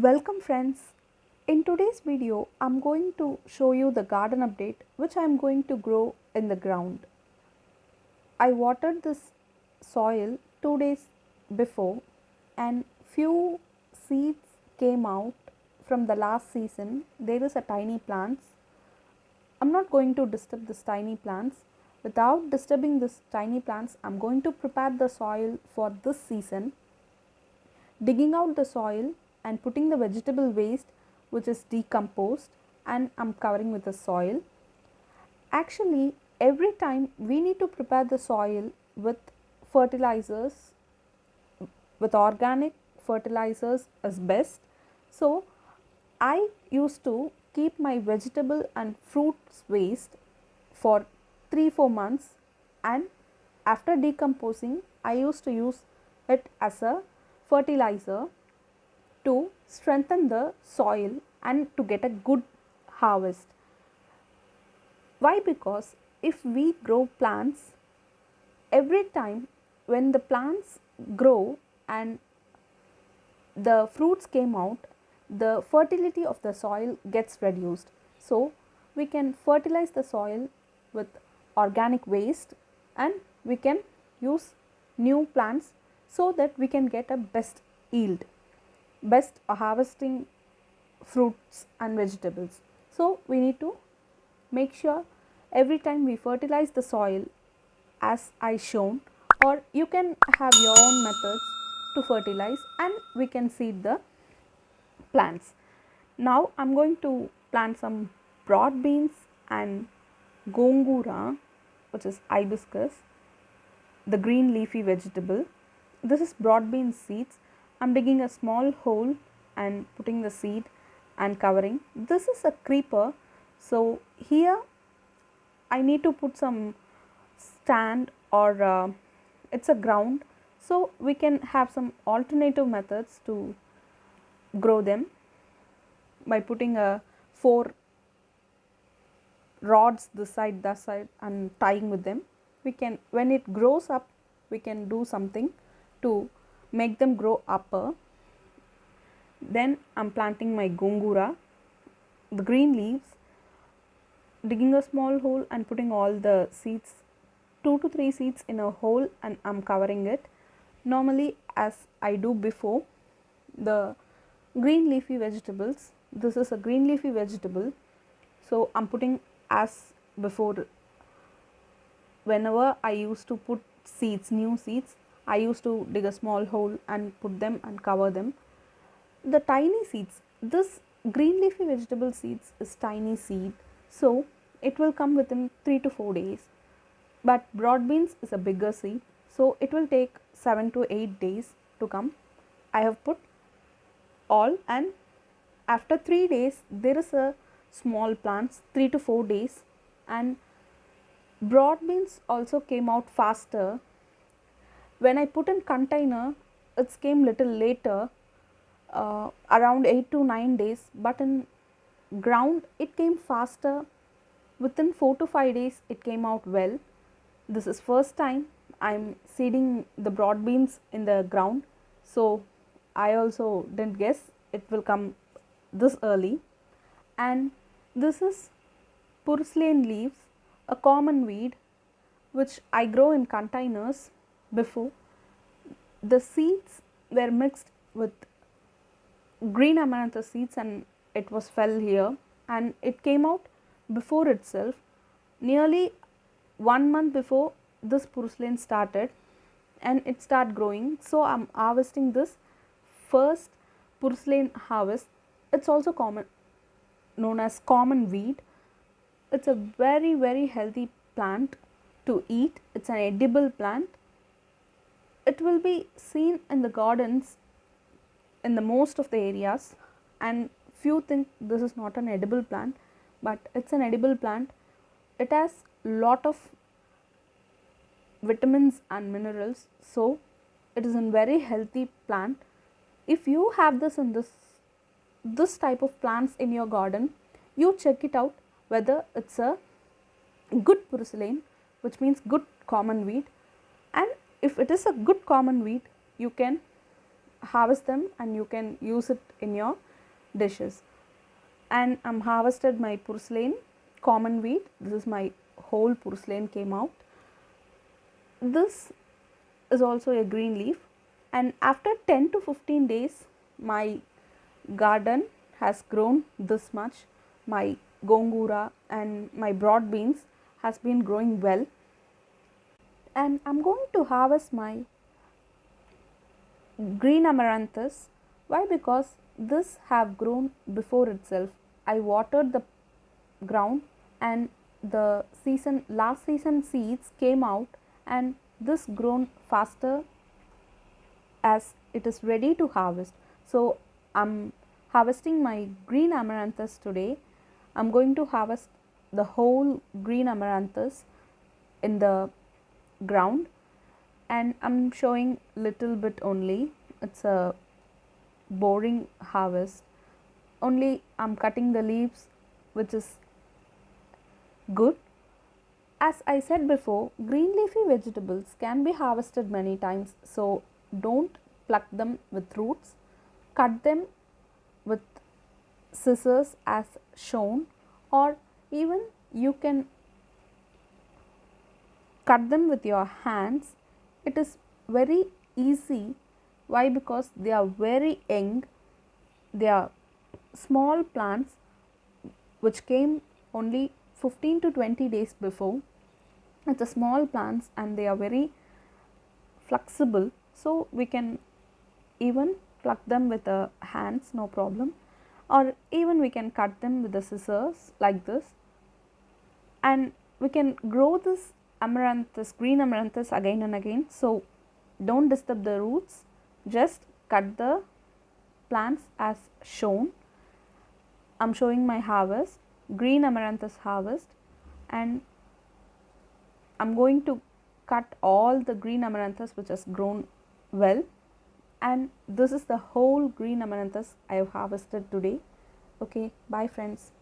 Welcome friends. In today's video, I'm going to show you the garden update which I'm going to grow in the ground. I watered this soil 2 days before and few seeds came out from the last season. There is a tiny plants. I'm not going to disturb this tiny plants. Without disturbing this tiny plants, I'm going to prepare the soil for this season, digging out the soil and putting the vegetable waste which is decomposed, and I'm covering with the soil. Actually, every time we need to prepare the soil with fertilizers, with organic fertilizers is best. So I used to keep my vegetable and fruits waste for 3-4 months, and after decomposing I used to use it as a fertilizer to strengthen the soil and to get a good harvest. Why? Because if we grow plants, every time when the plants grow and the fruits came out, the fertility of the soil gets reduced. So we can fertilize the soil with organic waste and we can use new plants so that we can get a best yield, best harvesting fruits and vegetables. So we need to make sure every time we fertilize the soil as I shown, or you can have your own methods to fertilize, and we can seed the plants. Now I'm going to plant some broad beans and GONGURA, which is hibiscus, the green leafy vegetable. This is broad bean seeds. I'm digging a small hole and putting the seed and covering. This is a creeper, so here I need to put some stand or it's a ground, so we can have some alternative methods to grow them by putting a 4 rods this side, that side, and tying with them. We can, when it grows up, we can do something to make them grow upper. Then I'm planting my GONGURA, the green leaves, digging a small hole and putting all the seeds, 2 to 3 seeds in a hole, and I'm covering it. Normally, as I do before, the green leafy vegetables, this is a green leafy vegetable, so I'm putting as before. Whenever I used to put seeds, new seeds, I used to dig a small hole and put them and cover them. The tiny seeds, this green leafy vegetable seeds is tiny seed, so it will come within 3 to 4 days. But broad beans is a bigger seed, so it will take 7 to 8 days to come. I have put all, and after 3 days there is a small plants, 3 to 4 days, and broad beans also came out faster. When I put in container, it came little later, around 8 to 9 days, but in ground it came faster. Within 4 to 5 days it came out well. This is first time I'm seeding the broad beans in the ground, so I also didn't guess it will come this early. And this is purslane leaves, a common weed which I grow in containers before. The seeds were mixed with green amaranthus seeds and it was fell here, and it came out before itself. Nearly 1 month before this purslane started and it started growing, so I'm harvesting this first purslane harvest. It's also common, known as common weed. It's a very healthy plant to eat. It's an edible plant. It will be seen in the gardens in the most of the areas, and few think this is not an edible plant, but it's an edible plant. It has lot of vitamins and minerals, so it is a very healthy plant. If you have this in this type of plants in your garden, you check it out whether it's a good purslane, which means good common weed, and if it is a good common weed, you can harvest them and you can use it in your dishes. And I'm harvested my purslane, common wheat. This is my whole purslane came out. This is also a green leaf, and after 10 to 15 days my garden has grown this much. My gongura and my broad beans has been growing well, and I'm going to harvest my green amaranthus. Why? Because this have grown before itself. I watered the ground, and the last season seeds came out, and this grown faster as it is ready to harvest. So I'm harvesting my green amaranthus today. I'm going to harvest the whole green amaranthus in the ground, and I'm showing little bit only. It's a boring harvest. Only I'm cutting the leaves, which is good. As I said before, green leafy vegetables can be harvested many times, so don't pluck them with roots. Cut them with scissors as shown, or even you can cut them with your hands. It is very easy. Why? Because they are very young. They are small plants which came only 15 to 20 days before. It's a small plants and they are very flexible, so we can even pluck them with the hands, no problem, or even we can cut them with the scissors like this, and we can grow this amaranthus, green amaranthus, again and again. So don't disturb the roots, just cut the plants as shown. I'm showing my harvest, green amaranthus harvest, and I'm going to cut all the green amaranthus which has grown well, and this is the whole green amaranthus I have harvested today. Okay, bye friends.